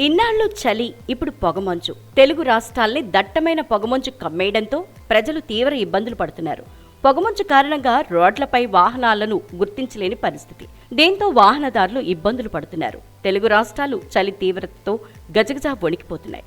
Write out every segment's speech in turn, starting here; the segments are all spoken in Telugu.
ఇన్నాళ్లు చలి, ఇప్పుడు పొగమంచు. తెలుగు రాష్ట్రాల్ని దట్టమైన పొగమంచు కమ్మేయడంతో ప్రజలు తీవ్ర ఇబ్బందులు పడుతున్నారు. పొగమంచు కారణంగా రోడ్లపై వాహనాలను గుర్తించలేని పరిస్థితి. దీంతో వాహనదారులు ఇబ్బందులు పడుతున్నారు. తెలుగు రాష్ట్రాలు చలి తీవ్రతతో గజగజా వణికిపోతున్నాయి.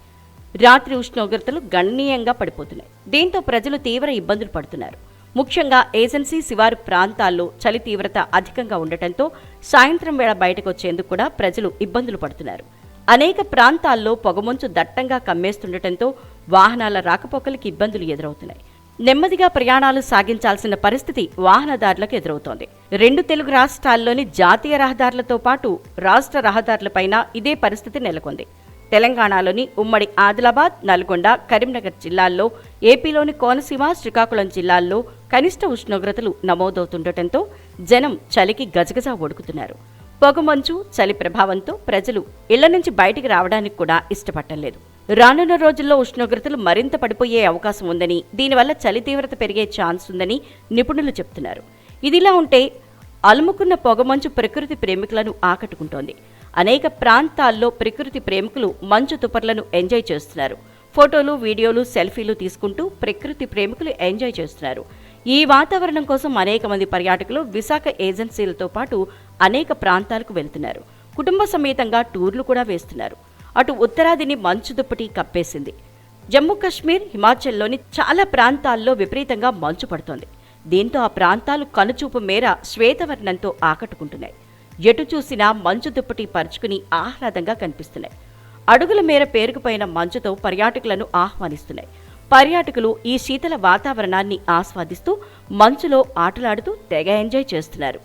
రాత్రి ఉష్ణోగ్రతలు గణనీయంగా పడిపోతున్నాయి. దీంతో ప్రజలు తీవ్ర ఇబ్బందులు పడుతున్నారు. ముఖ్యంగా ఏజెన్సీ శివారు ప్రాంతాల్లో చలి తీవ్రత అధికంగా ఉండటంతో సాయంత్రం వేళ బయటకు వచ్చేందుకు కూడా ప్రజలు ఇబ్బందులు పడుతున్నారు. అనేక ప్రాంతాల్లో పొగమంచు దట్టంగా కమ్మేస్తుండటంతో వాహనాల రాకపోకలకి ఇబ్బందులు ఎదురవుతున్నాయి. నెమ్మదిగా ప్రయాణాలు సాగించాల్సిన పరిస్థితి వాహనదారులకు ఎదురవుతోంది. 2 తెలుగు రాష్ట్రాల్లోని జాతీయ రహదారులతో పాటు రాష్ట్ర రహదారులపైన ఇదే పరిస్థితి నెలకొంది. తెలంగాణలోని ఉమ్మడి ఆదిలాబాద్, నల్గొండ, కరీంనగర్ జిల్లాల్లో, ఏపీలోని కోనసీమ, శ్రీకాకుళం జిల్లాల్లో కనిష్ట ఉష్ణోగ్రతలు నమోదవుతుండటంతో జనం చలికి గజగజా వణుకుతున్నారు. పొగమంచు, చలి ప్రభావంతో ప్రజలు ఇళ్ల నుంచి బయటికి రావడానికి కూడా ఇష్టపడటం లేదు. రానున్న రోజుల్లో ఉష్ణోగ్రతలు మరింత పడిపోయే అవకాశం ఉందని, దీనివల్ల చలి తీవ్రత పెరిగే ఛాన్స్ ఉందని నిపుణులు చెబుతున్నారు. ఇదిలా ఉంటే అలుముకున్న పొగమంచు ప్రకృతి ప్రేమికులను ఆకట్టుకుంటోంది. అనేక ప్రాంతాల్లో ప్రకృతి ప్రేమికులు మంచు తుపర్లను ఎంజాయ్ చేస్తున్నారు. ఫోటోలు, వీడియోలు, సెల్ఫీలు తీసుకుంటూ ప్రకృతి ప్రేమికులు ఎంజాయ్ చేస్తున్నారు. ఈ వాతావరణం కోసం అనేక మంది పర్యాటకులు విశాఖ ఏజెన్సీలతో పాటు అనేక ప్రాంతాలకు వెళ్తున్నారు. కుటుంబ సమేతంగా టూర్లు కూడా వేస్తున్నారు. అటు ఉత్తరాదిని మంచు దుప్పటి కప్పేసింది. జమ్మూ కాశ్మీర్, హిమాచల్లోని చాలా ప్రాంతాల్లో విపరీతంగా మంచు పడుతోంది. దీంతో ఆ ప్రాంతాలు కనుచూపు మేర శ్వేతవర్ణంతో ఆకట్టుకుంటున్నాయి. ఎటు చూసినా మంచు దుప్పటి పరుచుకుని ఆహ్లాదంగా కనిపిస్తున్నాయి. అడుగుల మేర పేరుకుపోయిన మంచుతో పర్యాటకులను ఆహ్వానిస్తున్నాయి. పర్యాటకులు ఈ శీతల వాతావరణాన్ని ఆస్వాదిస్తూ మంచులో ఆటలాడుతూ తెగ ఎంజాయ్ చేస్తున్నారు.